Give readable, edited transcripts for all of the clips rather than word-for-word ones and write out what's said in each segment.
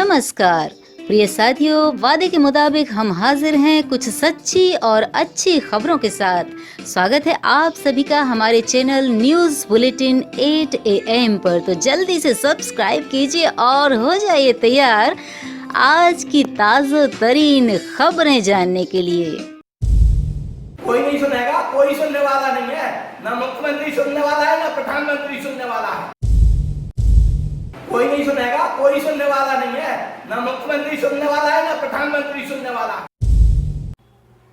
नमस्कार प्रिय साथियों, वादे के मुताबिक हम हाजिर हैं कुछ सच्ची और अच्छी खबरों के साथ। स्वागत है आप सभी का हमारे चैनल न्यूज़ बुलेटिन 8 AM पर। तो जल्दी से सब्सक्राइब कीजिए और हो जाइए तैयार आज की ताज़ा तरीन खबरें जानने के लिए। कोई नहीं सुनेगा, कोई सुनने वाला नहीं है। ना मुख्यमंत्री सुनने वाला है, ना प्रधानमंत्री सुनने वाला है। कोई नहीं सुनेगा, कोई सुनने वाला नहीं है। ना मुख्यमंत्री सुनने वाला है, ना प्रधानमंत्री सुनने वाला है।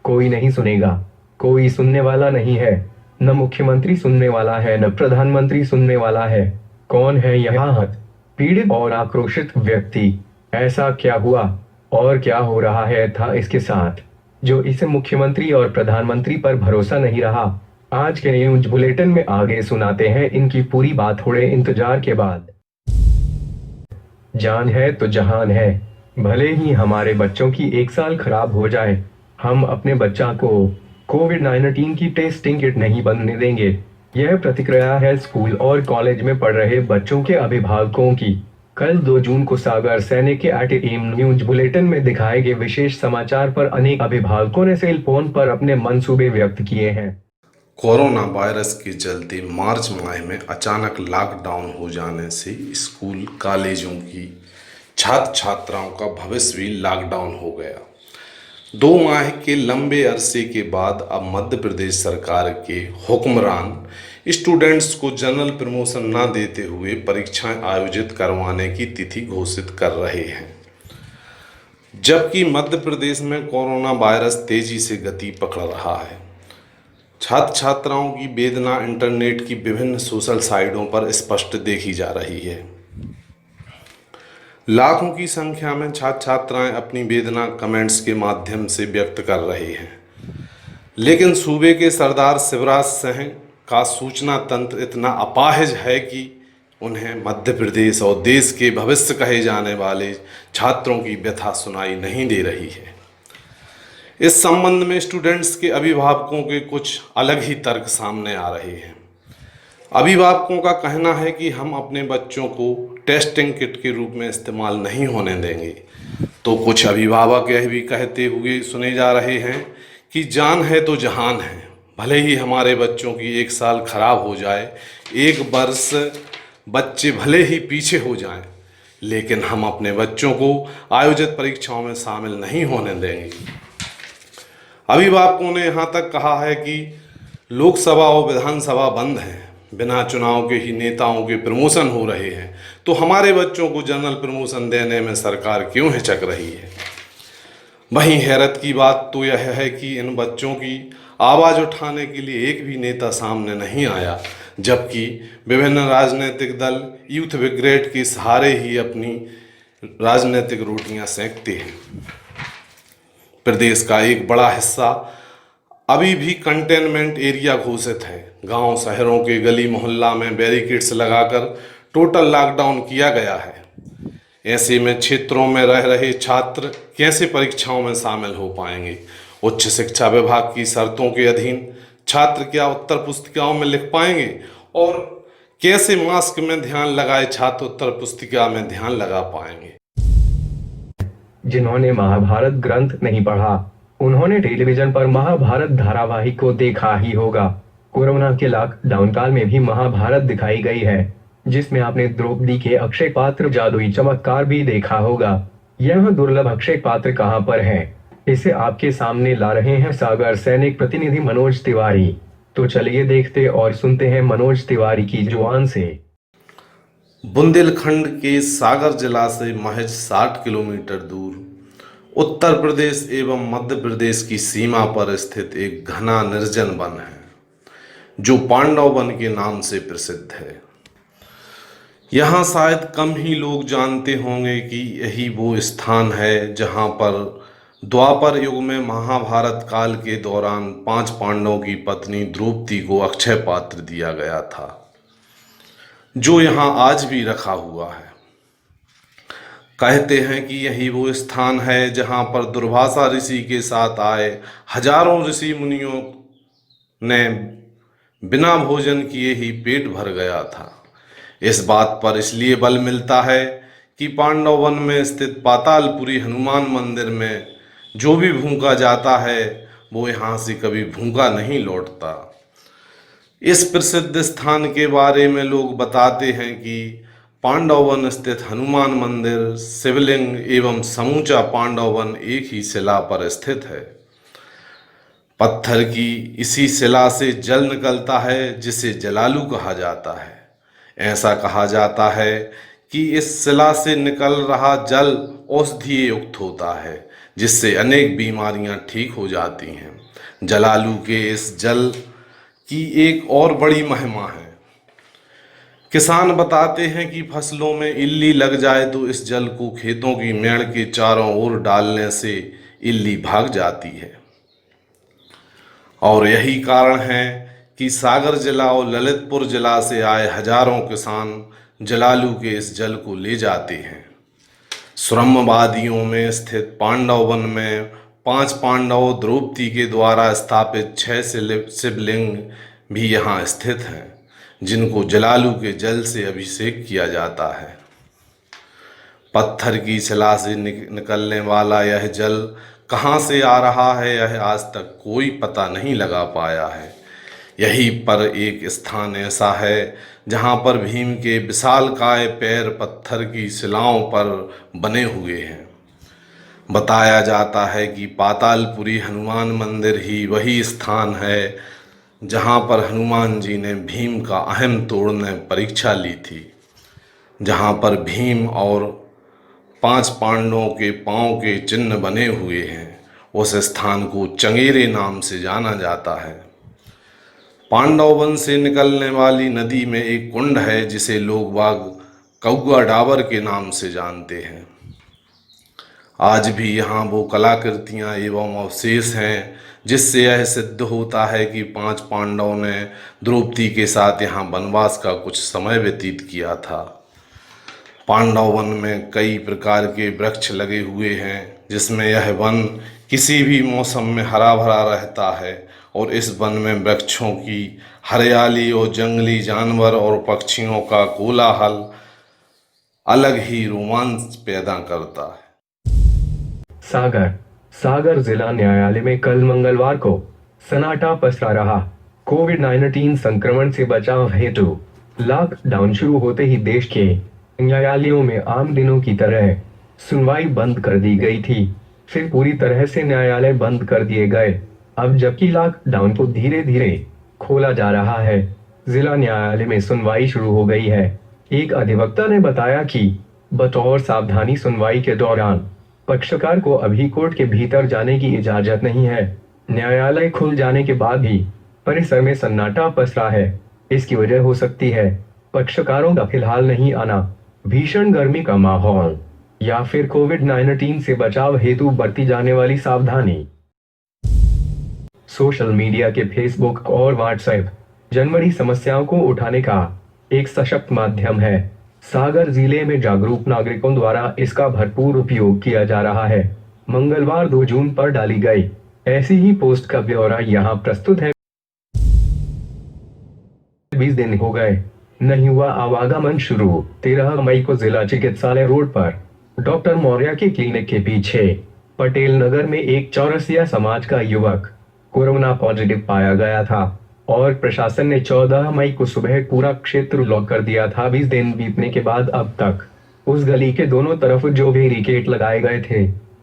कोई नहीं सुनेगा, कोई सुनने वाला नहीं है, न मुख्यमंत्री सुनने वाला है, न प्रधानमंत्री सुनने वाला है। कौन है यह पीड़ित और आक्रोशित व्यक्ति? ऐसा क्या हुआ और क्या हो रहा है था इसके साथ, जो इसे मुख्यमंत्री और प्रधानमंत्री पर भरोसा नहीं रहा? आज के न्यूज बुलेटिन में आगे सुनाते हैं इनकी पूरी बात थोड़े इंतजार के बाद। जान है तो जहान है। भले ही हमारे बच्चों की 1 साल खराब हो जाए, हम अपने बच्चा को कोविड-19 की टेस्टिंग किट नहीं बनने देंगे। यह प्रतिक्रिया है स्कूल और कॉलेज में पढ़ रहे बच्चों के अभिभावकों की। कल 2 जून को सागर सैनिक के 8 AM न्यूज बुलेटिन में दिखाए गए विशेष समाचार पर अनेक अभिभावकों ने सेल फोन पर अपने मंसूबे व्यक्त किए हैं। कोरोना वायरस के चलते मार्च माह में अचानक लॉकडाउन हो जाने से स्कूल कॉलेजों की छात्र छात्राओं का भविष्य भी लॉकडाउन हो गया। 2 माह के लंबे अरसे के बाद अब मध्य प्रदेश सरकार के हुक्मरान स्टूडेंट्स को जनरल प्रमोशन न देते हुए परीक्षाएं आयोजित करवाने की तिथि घोषित कर रहे हैं। जबकि मध्य प्रदेश में कोरोना वायरस तेजी से गति पकड़ रहा है। छात्र छात्राओं की वेदना इंटरनेट की विभिन्न सोशल साइटों पर स्पष्ट देखी जा रही है। लाखों की संख्या में छात्र छात्राएं अपनी वेदना कमेंट्स के माध्यम से व्यक्त कर रहे हैं। लेकिन सूबे के सरदार शिवराज सिंह का सूचना तंत्र इतना अपाहिज है कि उन्हें मध्य प्रदेश और देश के भविष्य कहे जाने वाले छात्रों की व्यथा सुनाई नहीं दे रही है। इस संबंध में स्टूडेंट्स के अभिभावकों के कुछ अलग ही तर्क सामने आ रहे हैं। अभिभावकों का कहना है कि हम अपने बच्चों को टेस्टिंग किट के रूप में इस्तेमाल नहीं होने देंगे, तो कुछ अभिभावक यह भी कहते हुए सुने जा रहे हैं कि जान है तो जहान है। भले ही हमारे बच्चों की 1 साल खराब हो जाए, 1 वर्ष बच्चे भले ही पीछे हो जाएं, लेकिन हम अपने बच्चों को आयोजित परीक्षाओं में शामिल नहीं होने देंगे। अभिभावकों ने यहाँ तक कहा है कि लोकसभा और विधानसभा बंद हैं, बिना चुनाव के ही नेताओं के प्रमोशन हो रहे हैं, तो हमारे बच्चों को जनरल प्रमोशन देने में सरकार क्यों हिचक रही है? वहीं हैरत की बात तो यह है कि इन बच्चों की आवाज़ उठाने के लिए एक भी नेता सामने नहीं आया, जबकि विभिन्न राजनीतिक दल यूथ ब्रिगेड के सहारे ही अपनी राजनीतिक रोटियां सेंकते हैं। प्रदेश का एक बड़ा हिस्सा अभी भी कंटेनमेंट एरिया घोषित है। गांव शहरों के गली मोहल्ला में बैरिकेड्स लगाकर टोटल लॉकडाउन किया गया है। ऐसे में क्षेत्रों में रह रहे छात्र कैसे परीक्षाओं में शामिल हो पाएंगे? उच्च शिक्षा विभाग की शर्तों के अधीन छात्र क्या उत्तर पुस्तिकाओं में लिख पाएंगे? और कैसे मास्क में ध्यान लगाए छात्र उत्तर पुस्तिका में ध्यान लगा पाएंगे? जिन्होंने महाभारत ग्रंथ नहीं पढ़ा, उन्होंने टेलीविजन पर महाभारत धारावाहिक को देखा ही होगा। कोरोना के लॉकडाउन काल में भी महाभारत दिखाई गई है, जिसमें आपने द्रौपदी के अक्षय पात्र जादुई चमत्कार भी देखा होगा। यह दुर्लभ अक्षय पात्र कहां पर है, इसे आपके सामने ला रहे हैं सागर सैनिक प्रतिनिधि मनोज तिवारी। तो चलिए देखते और सुनते हैं मनोज तिवारी की जुबान से। बुंदेलखंड के सागर जिला से महज 60 किलोमीटर दूर उत्तर प्रदेश एवं मध्य प्रदेश की सीमा पर स्थित एक घना निर्जन वन है, जो पांडव वन के नाम से प्रसिद्ध है। यहाँ शायद कम ही लोग जानते होंगे कि यही वो स्थान है जहाँ पर द्वापर युग में महाभारत काल के दौरान 5 पांडवों की पत्नी द्रौपदी को अक्षय पात्र दिया गया था, जो यहाँ आज भी रखा हुआ है। कहते हैं कि यही वो स्थान है जहाँ पर दुर्वासा ऋषि के साथ आए हजारों ऋषि मुनियों ने बिना भोजन किए ही पेट भर गया था। इस बात पर इसलिए बल मिलता है कि पांडव वन में स्थित पातालपुरी हनुमान मंदिर में जो भी भूखा जाता है वो यहाँ से कभी भूखा नहीं लौटता। इस प्रसिद्ध स्थान के बारे में लोग बताते हैं कि पांडव वन स्थित हनुमान मंदिर, शिवलिंग एवं समूचा पांडव वन एक ही शिला पर स्थित है। पत्थर की इसी शिला से जल निकलता है जिसे जलालू कहा जाता है। ऐसा कहा जाता है कि इस शिला से निकल रहा जल औषधीय युक्त होता है, जिससे अनेक बीमारियां ठीक हो जाती हैं। जलालू के इस जल की एक और बड़ी महिमा है। किसान बताते हैं कि फसलों में इल्ली लग जाए तो इस जल को खेतों की मेड़ के चारों ओर डालने से इल्ली भाग जाती है। और यही कारण है कि सागर जिला और ललितपुर जिला से आए हजारों किसान जलालू के इस जल को ले जाते हैं। सुरम्य वादियों में स्थित पांडव वन में 5 पांडव द्रौपदी के द्वारा स्थापित 6 शिवलिंग भी यहाँ स्थित हैं, जिनको जलालू के जल से अभिषेक किया जाता है। पत्थर की शिला से निकलने वाला यह जल कहाँ से आ रहा है, यह आज तक कोई पता नहीं लगा पाया है। यहीं पर एक स्थान ऐसा है जहाँ पर भीम के विशालकाय पैर पत्थर की शिलाओं पर बने हुए हैं। बताया जाता है कि पातालपुरी हनुमान मंदिर ही वही स्थान है जहाँ पर हनुमान जी ने भीम का अहम तोड़ने परीक्षा ली थी, जहाँ पर भीम और 5 पांडवों के पांव के चिन्ह बने हुए हैं। उस स्थान को चंगेरे नाम से जाना जाता है। पांडव वन से निकलने वाली नदी में एक कुंड है जिसे लोग बाग कौआ डाबर के नाम से जानते हैं। आज भी यहाँ वो कलाकृतियाँ एवं अवशेष हैं जिससे यह सिद्ध होता है कि 5 पांडवों ने द्रौपदी के साथ यहाँ वनवास का कुछ समय व्यतीत किया था। पांडव वन में कई प्रकार के वृक्ष लगे हुए हैं, जिसमें यह वन किसी भी मौसम में हरा भरा रहता है और इस वन में वृक्षों की हरियाली और जंगली जानवर और पक्षियों का कोलाहल अलग ही रोमांच पैदा करता है। सागर जिला न्यायालय में कल मंगलवार को सन्नाटा पसरा रहा। कोविड-19 संक्रमण से बचाव हेतु लॉकडाउन शुरू होते ही देश के न्यायालयों में आम दिनों की तरह सुनवाई बंद कर दी गई थी। फिर पूरी तरह से न्यायालय बंद कर दिए गए। अब जबकि लॉकडाउन को धीरे धीरे खोला जा रहा है, जिला न्यायालय में सुनवाई शुरू हो गई है। एक अधिवक्ता ने बताया कि बतौर सावधानी सुनवाई के दौरान पक्षकार को अभी कोर्ट के भीतर जाने की इजाजत नहीं है। न्यायालय खुल जाने के बाद भी परिसर में सन्नाटा पसरा है। इसकी वजह हो सकती है पक्षकारों का फिलहाल नहीं आना, भीषण गर्मी का माहौल या फिर कोविड-19 से बचाव हेतु बरती जाने वाली सावधानी। सोशल मीडिया के फेसबुक और व्हाट्सएप जनवरी समस्याओं को उठाने का एक सशक्त माध्यम है। सागर जिले में जागरूक नागरिकों द्वारा इसका भरपूर उपयोग किया जा रहा है। मंगलवार 2 जून पर डाली गई ऐसी ही पोस्ट का ब्यौरा यहाँ प्रस्तुत है। 20 दिन हो गए, नहीं हुआ आवागमन शुरू। 13 मई को जिला चिकित्सालय रोड पर डॉक्टर मौर्य के क्लिनिक के पीछे पटेल नगर में एक चौरसिया समाज का युवक कोरोना पॉजिटिव पाया गया था और प्रशासन ने 14 मई को सुबह पूरा क्षेत्र लॉक कर दिया था। 20 दिन बीतने के बाद अब तक उस गली के दोनों तरफ जो बैरिकेड लगाए गए थे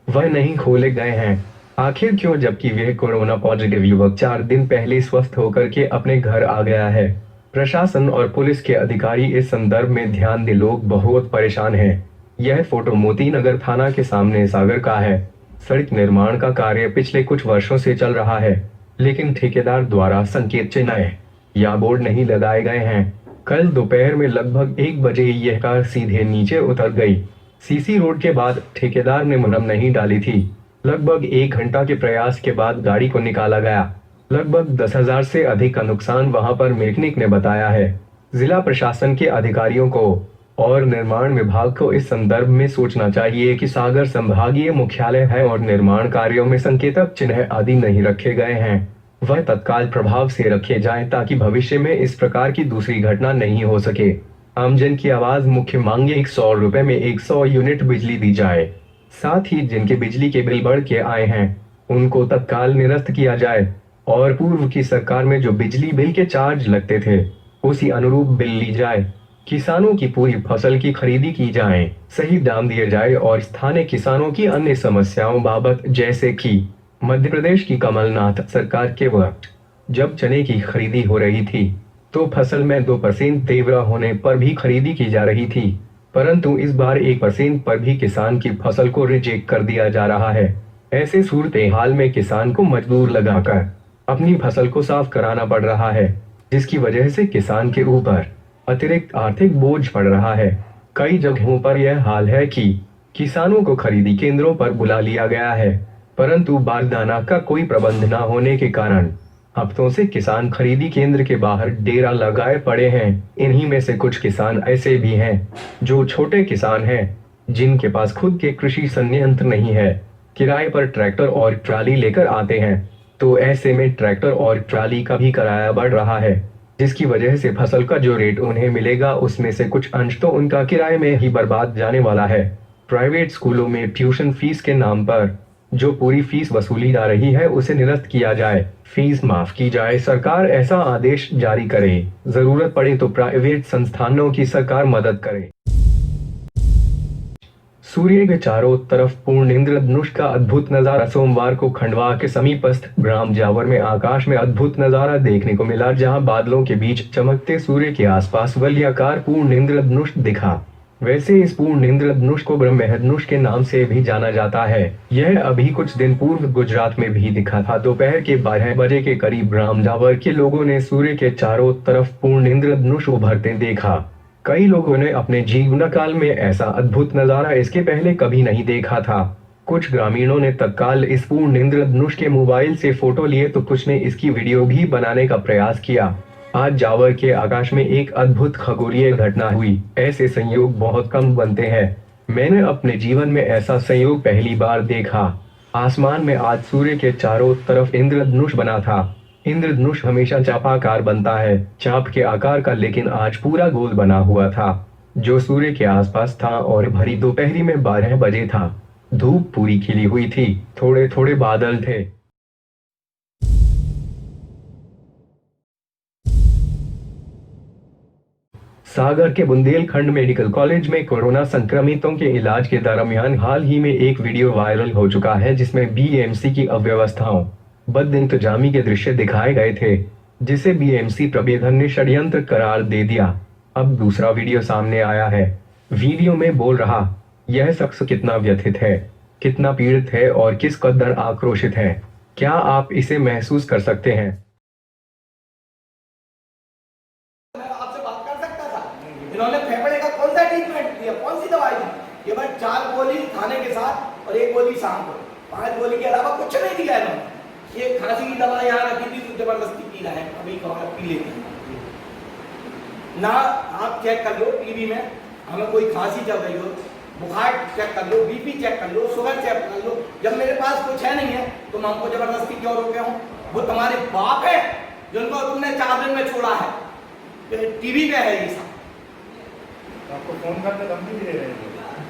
वह नहीं खोले गए हैं। आखिर क्यों, जबकि वह कोरोना पॉजिटिव युवक 4 दिन पहले स्वस्थ होकर के अपने घर आ गया है। प्रशासन और पुलिस के अधिकारी इस संदर्भ में ध्यान दें, लोग बहुत परेशान हैं। यह फोटो मोती नगर थाना के सामने सागर का है। सड़क निर्माण का कार्य पिछले कुछ वर्षों से चल रहा है, लेकिन ठेकेदार द्वारा संकेत चिन्ह या बोर्ड नहीं लगाए गए हैं। कल दोपहर में लगभग 1 बजे यह कार सीधे नीचे उतर गई। सीसी रोड के बाद ठेकेदार ने मुरम्मत नहीं डाली थी। लगभग 1 घंटा के प्रयास के बाद गाड़ी को निकाला गया। लगभग 10,000 से अधिक का नुकसान वहां पर मैकेनिक ने बताया है। जिला प्रशासन के अधिकारियों को और निर्माण विभाग को इस संदर्भ में सोचना चाहिए कि सागर संभागीय मुख्यालय है और निर्माण कार्यों में संकेतक चिन्ह आदि नहीं रखे गए हैं, वह तत्काल प्रभाव से रखे जाएं ताकि भविष्य में इस प्रकार की दूसरी घटना नहीं हो सके। आमजन की आवाज मुख्य मांगे 100 रुपए में 100 यूनिट बिजली दी जाए। साथ ही जिनके बिजली के बिल बढ़ के आए हैं उनको तत्काल निरस्त किया जाए और पूर्व की सरकार में जो बिजली बिल के चार्ज लगते थे उसी अनुरूप बिल ली जाए। किसानों की पूरी फसल की खरीदी की जाए, सही दाम दिए जाए और स्थानीय किसानों की अन्य समस्याओं बाबत जैसे कि मध्य प्रदेश की कमलनाथ सरकार के वक्त जब चने की खरीदी हो रही थी तो फसल में 2% तेवरा होने पर भी खरीदी की जा रही थी, परंतु इस बार 1% पर भी किसान की फसल को रिजेक्ट कर दिया जा रहा है। ऐसे सूरत हाल में किसान को मजदूर लगाकर अपनी फसल को साफ कराना पड़ रहा है, जिसकी वजह से किसान के ऊपर अतिरिक्त आर्थिक बोझ पड़ रहा है। कई जगहों पर यह हाल है कि किसानों को खरीदी केंद्रों पर बुला लिया गया है, परंतु बारदाना का कोई प्रबंध न होने के कारण हफ्तों से किसान खरीदी केंद्र के बाहर डेरा लगाए पड़े हैं। इन्हीं में से कुछ किसान ऐसे भी हैं जो छोटे किसान हैं जिनके पास खुद के कृषि संयंत्र नहीं है, किराए पर ट्रैक्टर और ट्राली लेकर आते हैं, तो ऐसे में ट्रैक्टर और ट्राली का भी किराया बढ़ रहा है, जिसकी वजह से फसल का जो रेट उन्हें मिलेगा उसमें से कुछ अंश तो उनका किराए में ही बर्बाद जाने वाला है। प्राइवेट स्कूलों में ट्यूशन फीस के नाम पर जो पूरी फीस वसूली जा रही है उसे निरस्त किया जाए, फीस माफ की जाए, सरकार ऐसा आदेश जारी करे। जरूरत पड़े तो प्राइवेट संस्थानों की सरकार मदद करे। सूर्य के चारों तरफ पूर्ण इंद्रधनुष का अद्भुत नजारा सोमवार को खंडवा के समीपस्थ ग्राम जावर में आकाश में अद्भुत नजारा देखने को मिला, जहां बादलों के बीच चमकते सूर्य के आसपास वलयाकार पूर्ण इंद्रधनुष दिखा। वैसे इस पूर्ण इंद्रधनुष को ब्रह्मधनुष के नाम से भी जाना जाता है। यह अभी कुछ दिन पूर्व गुजरात में भी दिखा था। दोपहर के 12 बजे के करीब ग्राम जावर के लोगों ने सूर्य के चारों तरफ पूर्ण इंद्रधनुष उभरते देखा। कई लोगों ने अपने जीवन काल में ऐसा अद्भुत नजारा इसके पहले कभी नहीं देखा था। कुछ ग्रामीणों ने तत्काल इस पूर्ण इंद्रधनुष के मोबाइल से फोटो लिए तो कुछ ने इसकी वीडियो भी बनाने का प्रयास किया। आज जावर के आकाश में एक अद्भुत खगोलीय घटना हुई। ऐसे संयोग बहुत कम बनते हैं। मैंने अपने जीवन में ऐसा संयोग पहली बार देखा। आसमान में आज सूर्य के चारों तरफ इंद्रधनुष बना था। इंद्रधनुष हमेशा चापाकार बनता है, चाप के आकार का, लेकिन आज पूरा गोल बना हुआ था जो सूर्य के आसपास था और भरी दोपहरी में 12 बजे था। धूप पूरी खिली हुई थी, थोड़े थोड़े बादल थे। सागर के बुंदेलखंड मेडिकल कॉलेज में कोरोना संक्रमितों के इलाज के दरमियान हाल ही में एक वीडियो वायरल हो चुका है, जिसमें बीएमसी की अव्यवस्थाओं, बदइंतजामी के दृश्य दिखाए गए थे, जिसे बीएमसी प्रबंधन ने षड्यंत्र करार दे दिया। अब दूसरा वीडियो सामने आया है। वीडियो में बोल रहा यह शख्स कितना व्यथित है, कितना पीड़ित है और किस कदर आक्रोशित है, क्या आप इसे महसूस कर सकते हैं? इन्होंने फेफड़े का कौन सा ट्रीटमेंट दिया, कौन सी दवाई दी? ये बस 4 गोली खाने के साथ और 1 गोली शाम को, 5 गोली के अलावा कुछ नहीं दिया इन्होंने। ये खांसी की दवा यहाँ रखी थी तो जबरदस्ती पी रहा है, अभी पी लेते हैं ना। आप चेक कर लो टीवी में, हमें कोई खांसी चल रही हो, बुखार चेक कर लो, बीपी चेक कर लो, शुगर चेक कर लो। जब मेरे पास कुछ है नहीं है तो मैं हमको जबरदस्ती क्यों रोके हूँ? वो तुम्हारे बाप है जिनको तुमने 4 दिन में छोड़ा है। टीवी पे है ये सब। आपको फोन करके धमकी दे रहे हैं,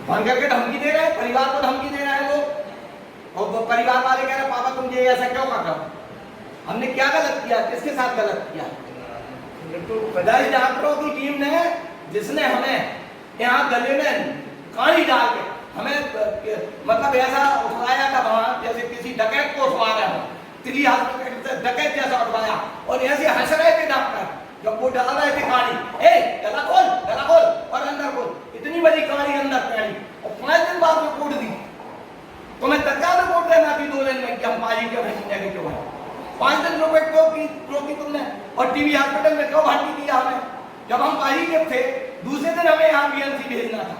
फोन करके धमकी दे रहे हैं, परिवार को धमकी दे रहे हैं लोग। और वो परिवार वाले कह रहे हैं पापा तुम ये ऐसा क्यों कर रहे हो? हमने क्या गलत किया, किसके साथ गलत किया? 10 डॉक्टरों की टीम ने, जिसने हमें यहाँ गले में काड़ी डाल के हमें मतलब ऐसा उठवाया था वहां जैसे किसी डकैत को उठवा रहे हो, दिल्ली हॉस्पिटल से डकैत जैसा उठवाया, और ऐसे हंस रहे थे डॉक्टर जब वो डाल रहे थे काड़ी, गला खोल और अंदर खोल। इतनी बड़ी काड़ी अंदर पहनी और 5 दिन बाद रिपोर्ट दी। तो मैं तत्काल रिपोर्ट देना थी 2 दिन में कि हम पॉजिटिव है, नेगेटिव है। 5 दिन रिपोर्ट क्यों की तुमने? और टीवी हॉस्पिटल में क्यों भर्ती किया हमें? जब हम पॉजिटिव थे दूसरे दिन हमें यहाँ बीएमसी भेजना था।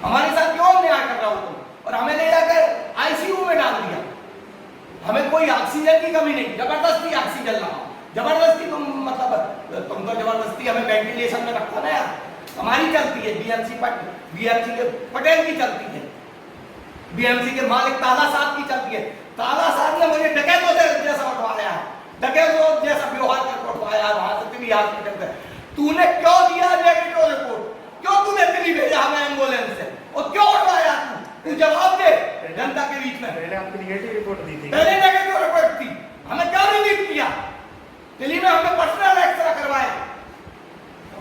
हमारे साथ क्यों अन्याय कर रहा हो तुम? और हमें ले जाकर आईसीयू में डाल दिया। हमें कोई ऑक्सीजन की कमी नहीं, जबरदस्ती ऑक्सीजन लगाओ, जबरदस्ती तुम तो जबरदस्ती हमें वेंटिलेशन में रखा ना यार। हमारी चलती है बीएमसी के पटेल की चलती है, बीएमसी के मालिक ताला साहब की चलती है। ताला साहब ने मुझे डकैतों जैसा उठवाया है, डकैतों जैसा व्यवहार करके उठवाया है वहां से टीवी हॉस्पिटल में। तूने क्यों दिया नेगेटिव रिपोर्ट? नहीं भेजा हमें एम्बुलेंस से? और क्यों उठवाया तू जवाब दे जनता के बीच में। पहले आपकी निगेटिव रिपोर्ट दी थी। पहले नेगेटिव रिपोर्ट थी, हमें क्यों रिलीव किया? दिल्ली में हमने पर्सनल एक्सरे करवाया,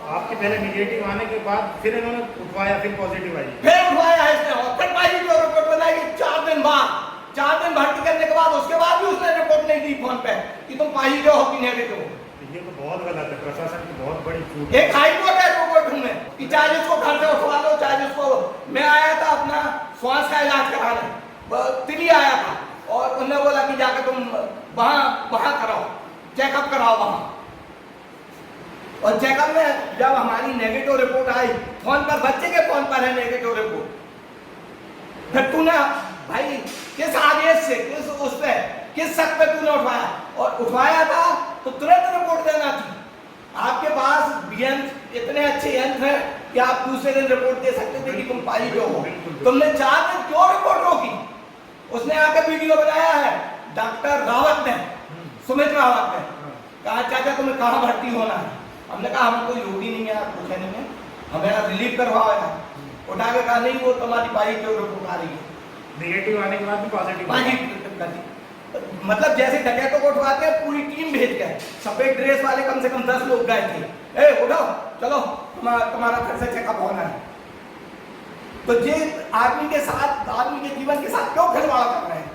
आपके पहले निगेटिव आने के बाद फिर इन्होंने उठवाया, फिर पॉजिटिव आई। फिर उठवाया है इसने और फिर पॉजिटिव रिपोर्ट बनाई 4 दिन बाद। 4 दिन भर्ती करने के बाद उसके बाद भी उसने रिपोर्ट नहीं दी फोन पे कि तुम पॉजिटिव हो कि नेगेटिव हो। ये तो बहुत गलत है, प्रशासन की बहुत बड़ी चूक है। एक हाई कोर्ट है रिपोर्ट में कि चाहे जिसको घर से उठवा लो, चाहे जिसको। मैं आया था अपना श्वास का इलाज कराने, दिल्ली आया था और उन्होंने बोला कि जाकर तुम वहां कराओ, चेकअप कराओ वहां। और चेकअप में जब हमारी नेगेटिव रिपोर्ट आई, फोन पर बच्चे के फोन पर है नेगेटिव रिपोर्ट, फिर तूने भाई किस आदेश से, किस उस पे, किस शक पे तूने उठवाया? और उठवाया था तो तुरंत रिपोर्ट देना थी। आपके पास यंत्र, इतने अच्छे यंत्र है कि आप दूसरे दिन रिपोर्ट दे सकते थे कि तुम पॉजिटिव हो। तुमने 4 दिन क्यों रिपोर्ट रोकी? उसने आकर वीडियो बनाया है, डॉक्टर रावत ने, सुमित रावत ने कहा चाचा तुम्हें कहाँ भर्ती होना है? हमने कहा हमें कोई ड्यूटी नहीं है, कुछ नहीं है, हमें रिलीव करवाओ यार। उठा के कहा नहीं वो तुम्हारी पॉजिटिव रिपोर्ट आ रही है। निगेटिव आने के बाद भी पॉजिटिव कर दी। मतलब जैसे डकैतों को उठवाते हैं पूरी टीम भेज के, सफेद ड्रेस वाले कम से कम 10 लोग गए थे, ए उठो चलो तुम्हारा फिर से चेकअप होना है। तो ये आदमी के साथ, आदमी के जीवन के साथ क्यों खिलवाड़ कर रहे हैं?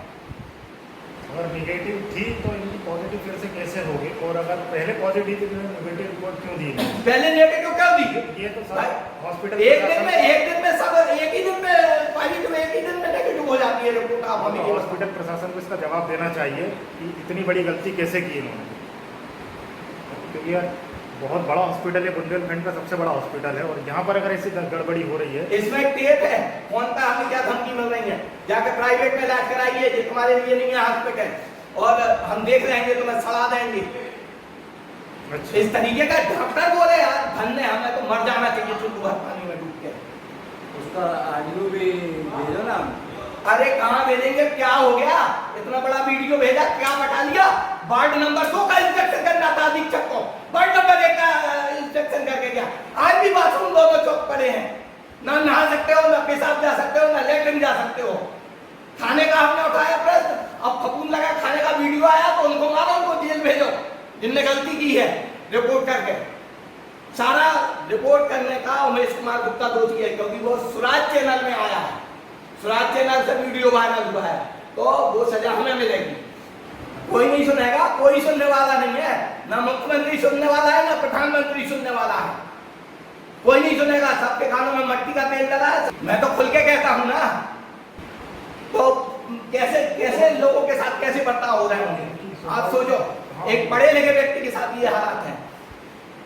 अगर निगेटिव थी तो इनकी पॉजिटिव फिर से कैसे होगी? और अगर पहले पॉजिटिव थी तो नेगेटिव रिपोर्ट क्यों दी? पहले नेगेटिव क्यों दी? ये तो सब हॉस्पिटल एक दिन में सब एक ही दिन में पॉजिटिव, एक ही दिन में नेगेटिव हो जाती है रिपोर्ट। आप हमें हॉस्पिटल प्रशासन को इसका जवाब देना चाहिए कि इतनी बड़ी गलती कैसे की इन्होंने, क्योंकि यार बहुत बड़ा हॉस्पिटल है, बुंदेलखंड का सबसे बड़ा हॉस्पिटल है, और यहाँ पर अगर ऐसी गड़बड़ी हो रही है। इसमें टेप है, फोन पे हमें क्या धमकी मिल रही है, जाकर प्राइवेट में इलाज कराइए, ये तुम्हारे लिए नहीं है हॉस्पिटल, और हम देख रहेंगे तुम्हें सड़ा देंगे। अच्छा। इस तरीके का डॉक्टर बोले यार धन्य, हमें तो मर जाना चाहिए चुल्लू भर पानी में डूब के। उसका ऑडियो भी भेजो ना। अरे कहाँ भेजेंगे, क्या हो गया? इतना बड़ा वीडियो भेजा, क्या बता लिया? वार्ड नंबर 2 का इंस्पेक्शन करना था अधीक्षक को, वार्ड नंबर 1 का इंस्पेक्शन करके गया। आज भी बाथरूम दोनों चौक पड़े हैं, ना नहा सकते हो, ना पेशाब जा सकते हो, ना लेटरिन जा सकते हो। खाने का हमने उठाया प्रश्न, अब फपून लगा खाने का वीडियो आया तो उनको मारो, उनको जेल भेजो जिनने गलती की है रिपोर्ट करके। सारा रिपोर्ट करने का उमेश कुमार गुप्ता दोषी है, क्योंकि वो स्वराज चैनल में आया है, स्वराज चैनल से वीडियो वायरल हुआ है, तो वो सजा हमें मिलेगी। कोई नहीं सुनेगा, कोई सुनने वाला नहीं है, ना मुख्यमंत्री सुनने वाला है, ना प्रधानमंत्री सुनने वाला है, कोई नहीं सुनेगा। सबके कानों में मट्टी का तेल डला है। मैं तो खुल के कहता हूँ ना, तो कैसे कैसे लोगों के साथ कैसे बर्ताव हो रहे होंगे आप सोचो। एक पढ़े लिखे व्यक्ति के साथ ये हालात है।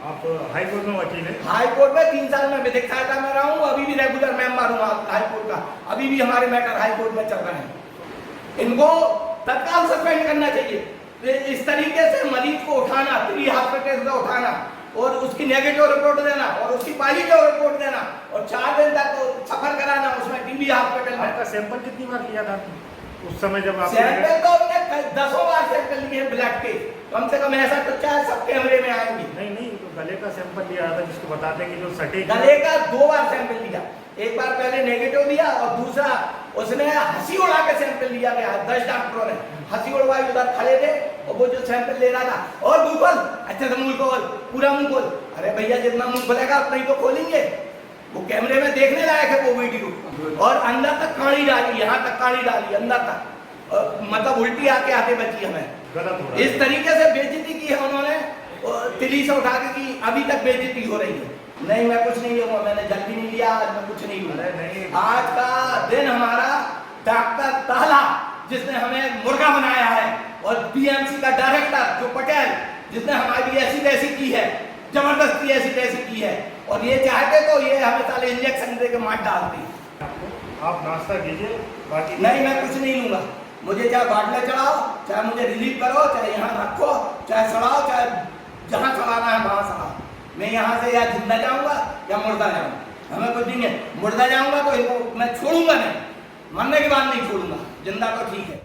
आप हाई कोर्ट में वकील हैं? हाई कोर्ट में 3 साल में विधिक सहायता में रहा हूँ, अभी भी रेगुलर मेंबर हूँ हाई कोर्ट का, अभी भी हमारे मैटर हाई कोर्ट में चल रहे हैं। इनको तत्काल सस्पेंड करना चाहिए। इस तरीके से मरीज को उठाना, फ्री हॉस्पिटल से उठाना और उसकी नेगेटिव रिपोर्ट देना और उसकी पॉजिटिव रिपोर्ट देना और 4 दिन तक सफर कराना उसमें टीबी हॉस्पिटल में। आपका सैंपल कितनी बार लिया था उस समय जब आप? सैंपल तो हमने 10 बार सैंपल लिए हैं ब्लड के, कम से कम ऐसा तो चाहे सब कैमरे में आएंगे। नहीं तो गले का सैंपल लिया था जिसको बताते हैं कि जो सटीक। गले का 2 बार सैंपल लिया, एक बार पहले नेगेटिव दिया और दूसरा उसने हंसी उड़ा के सैंपल लिया गया। 10 डॉक्टरों ने हंसी उड़वाई, उधर खड़े थे और वो जो सैंपल ले रहा था और मुंह खोल, अच्छे से मुंह खोल, पूरा मुंह खोल। अरे भैया जितना मुंह खोलेगा उतना ही तो खोलेंगे। वो कैमरे में देखने लायक है वो वीडियो। और अंदर तक काड़ी डाली, यहाँ तक काड़ी डाली अंदर तक, मतलब उल्टी आके आते बची हमें। गलत हो रहा है। इस तरीके से बेइज्जती की है उन्होंने, तिली से उठा के की, अभी तक बेइज्जती हो रही है। नहीं मैं कुछ नहीं लूंगा, मैंने जल्दी नहीं लिया, आज मैं कुछ नहीं लूंगा। आज का दिन हमारा डॉक्टर ताला जिसने हमें मुर्गा बनाया है और बीएमसी का डायरेक्टर जो पटेल जिसने हमारी ऐसी तैसी की है, जबरदस्ती ऐसी तैसी की है, और ये चाहते तो ये हमें साले इंजेक्शन दे के मार डालती। आप नाश्ता कीजिए, बाकी नहीं मैं कुछ नहीं लूंगा। मुझे चाहे बाटला चढ़ाओ, चाहे मुझे रिलीव करो, चाहे यहाँ रखो, चाहे सड़ाओ, चाहे जहाँ चढ़ाना है वहाँ सड़ाओ। मैं यहाँ से या जिंदा जाऊँगा या मुर्दा जाऊँगा, हमें कुछ नहीं है। मुर्दा जाऊँगा तो इनको मैं छोड़ूंगा नहीं, मरने के बाद नहीं छोड़ूंगा, जिंदा तो ठीक है।